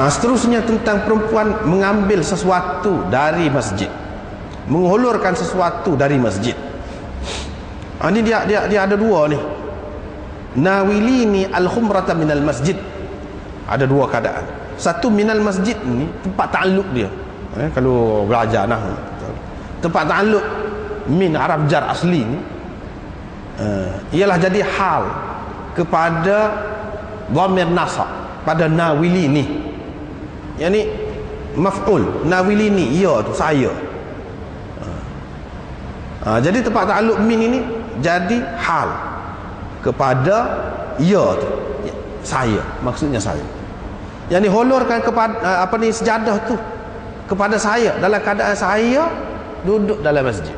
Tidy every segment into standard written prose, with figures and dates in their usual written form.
Seterusnya tentang perempuan mengambil sesuatu dari masjid, menghulurkan sesuatu dari masjid. Ini dia ada dua ni. Nawilini al-khumrata minal masjid. Ada dua keadaan. Satu, minal masjid ni tempat ta'alluq dia. Kalau belajar nahwu, tempat ta'alluq min Arab jar asli ni ialah jadi hal kepada dhamir nasab pada nawilini. Yani maf'ul, nawilini, ya tu saya. Jadi tempat ta'alluq min ini jadi hal kepada ya tu, saya, maksudnya saya. Yani hulurkan kepada sejadah tu kepada saya dalam keadaan saya duduk dalam masjid.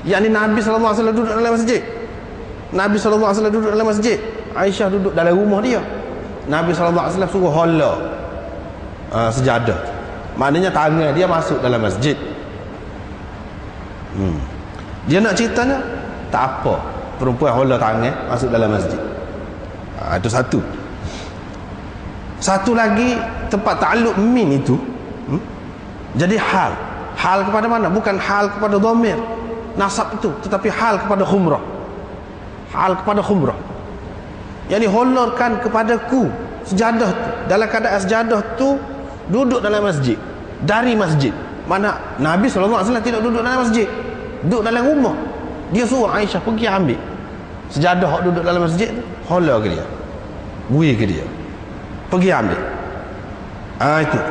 Yani Nabi sallallahu alaihi wasallam duduk dalam masjid. Nabi sallallahu alaihi wasallam duduk dalam masjid. Aisyah duduk dalam rumah dia. Nabi sallallahu alaihi wasallam suruh hala sejadah. Maknanya tangan dia masuk dalam masjid. Dia nak ceritanya tak apa, perempuan hala tangan masuk dalam masjid. Itu satu. Satu lagi, tempat ta'alluq min itu jadi hal kepada mana? Bukan hal kepada dhamir nasab itu, tetapi hal kepada khumrah. Hal kepada khumrah, yani hulurkan kepadaku sejadah tu dalam keadaan sejadah tu duduk dalam masjid, dari masjid. Mana Nabi SAW tidak duduk dalam masjid, duduk dalam rumah. Dia suruh Aisyah pergi ambil sejadah duduk dalam masjid tu, hala ke dia, bui ke dia, pergi ambil.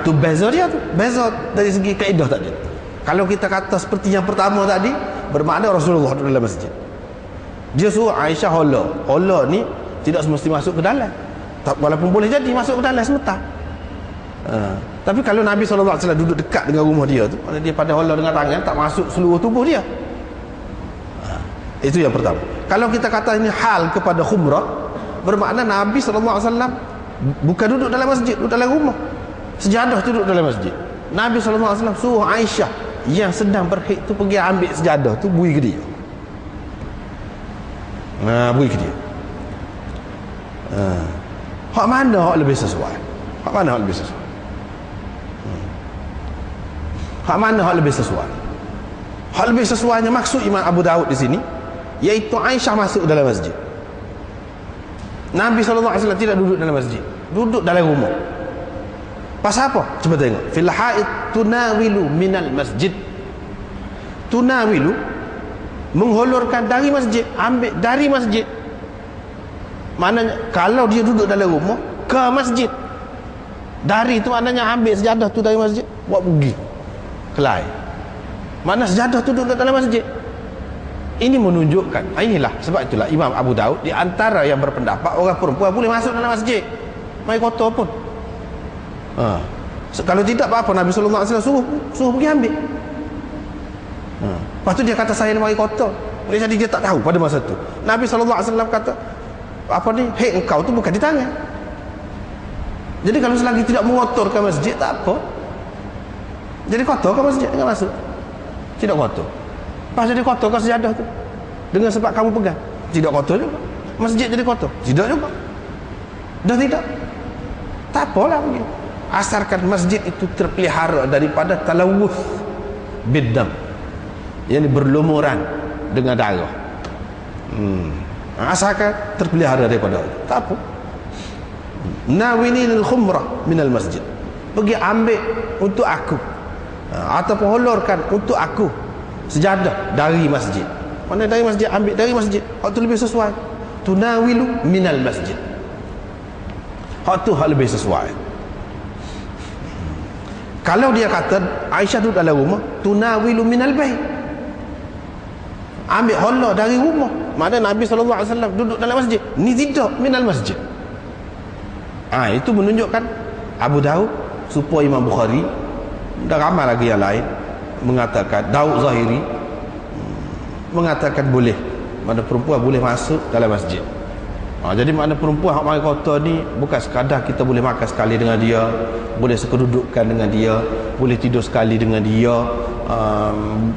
Itu beza dia tu, beza dari segi kaedah tadi. Kalau kita kata seperti yang pertama tadi, bermakna Rasulullah duduk dalam masjid, dia suruh Aisyah hala ni tidak semesti masuk ke dalam, walaupun boleh jadi masuk ke dalam sebentar. Tapi kalau Nabi SAW duduk dekat dengan rumah dia tu, dia pada hala dengan tangan, tak masuk seluruh tubuh dia. Itu yang pertama. Kalau kita kata ini hal kepada khumrah, bermakna Nabi SAW bukan duduk dalam masjid, duduk dalam rumah, sejadah duduk dalam masjid. Nabi SAW suruh Aisyah yang sedang berhaid tu pergi ambil sejadah tu, bui ke dia. Bui ke dia. Hak mana hak lebih sesuai? Hak mana hak lebih sesuai? Hak mana hak lebih sesuai? Hak lebih sesuainya maksud Imam Abu Daud di sini, iaitu Aisyah masuk dalam masjid. Nabi SAW tidak duduk dalam masjid, duduk dalam rumah. Pasal apa? Cuba tengok. Fil haid tunawilu minal masjid. Tunawilu, menghulurkan dari masjid, ambil dari masjid. Maknanya kalau dia duduk dalam rumah ke masjid, dari itu maknanya ambil sejadah tu dari masjid, buat pergi kelai. Mana sejadah tu duduk dalam masjid. Ini menunjukkan, inilah sebab itulah Imam Abu Daud di antara yang berpendapat orang perempuan boleh masuk dalam masjid, mai kotor pun. Kalau tidak apa-apa, Nabi sallallahu alaihi wasallam suruh pergi ambil. Lepas tu dia kata saya ni mari kotor. Boleh jadi dia tak tahu pada masa tu. Nabi sallallahu alaihi wasallam kata apa ni, hei engkau tu bukan di tangan. Jadi kalau selagi tidak mengotorkan masjid tak apa. Jadi kotor ke masjid dengan masuk? Tidak kotor. Pas jadi kotor ke sejadah tu dengan sebab kamu pegang? Tidak kotor juga. Masjid jadi kotor? Tidak juga. Dah tidak. Tak apalah begitu. Asalkan masjid itu terpelihara daripada talawuth biddam, yang berlumuran dengan darah. Asalkan terpelihara daripada itu, tak apa. Nawini lil khumrah minal masjid, pergi ambil untuk aku, ataupun hulurkan untuk aku sejadah dari masjid. Mana dari masjid, ambil dari masjid, hak tu lebih sesuai. Tunawilu minal masjid, hak tu hak lebih sesuai. Kalau dia kata Aisyah duduk dalam rumah, tunawilu minal bait, ambil hala dari rumah, mana Nabi SAW duduk dalam masjid, ni tidak minal masjid. Itu menunjukkan Abu Daud supaya Imam Bukhari dan ramai lagi yang lain mengatakan, Daud Zahiri mengatakan boleh, mana perempuan boleh masuk dalam masjid. Jadi makna perempuan hak mari kotor ni bukan sekadar kita boleh makan sekali dengan dia, boleh sekedudukan dengan dia, boleh tidur sekali dengan dia,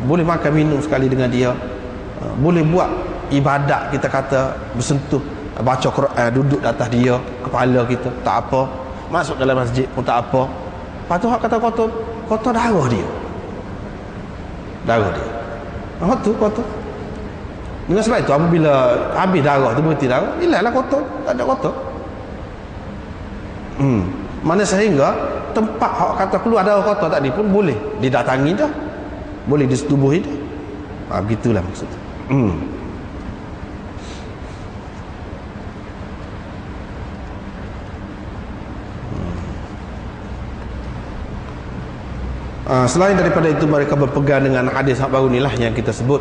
boleh makan minum sekali dengan dia, boleh buat ibadat, kita kata bersentuh, baca Quran, duduk di atas dia, kepala kita, tak apa. masuk dalam masjid pun tak apa. Lepas tu hak kata kotor darah dia. Kotor. Dengan sebab itu apabila habis darah tu berhenti darah, hilanglah kotor, tak ada kotor. Mana sehingga tempat hak kata keluar darah kotor tadi pun boleh didatangi dah. Boleh disetubuhi dah. Begitulah maksudnya. Selain daripada itu, mereka berpegang dengan hadis yang baru inilah yang kita sebut,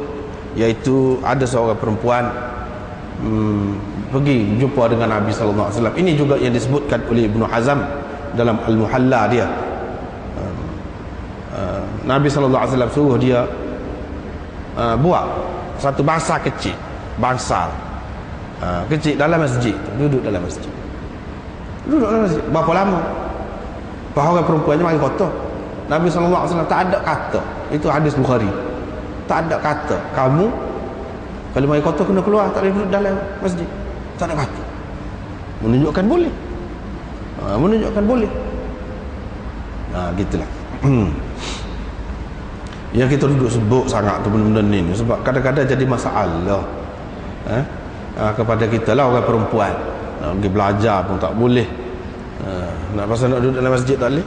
iaitu ada seorang perempuan pergi jumpa dengan Nabi sallallahu alaihi wasallam. Ini juga yang disebutkan oleh Ibnu Hazm dalam Al-Muhalla dia. Nabi sallallahu alaihi wasallam suruh dia buat satu bangsa kecil, kecil dalam masjid, duduk dalam masjid. Berapa lama? Bahawa perempuannya mari kotor. Nabi sallallahu alaihi wasallam tak ada kata, itu hadis Bukhari, tak ada kata kamu kalau mari kotor kena keluar, tak boleh duduk dalam masjid, tak ada kata. Menunjukkan boleh. Gitulah. Yang kita duduk sebut sangat tu benda-benda ni sebab kadang-kadang jadi masalah kepada kita lah, orang perempuan nak pergi belajar pun tak boleh, nak pasal nak duduk dalam masjid tak boleh.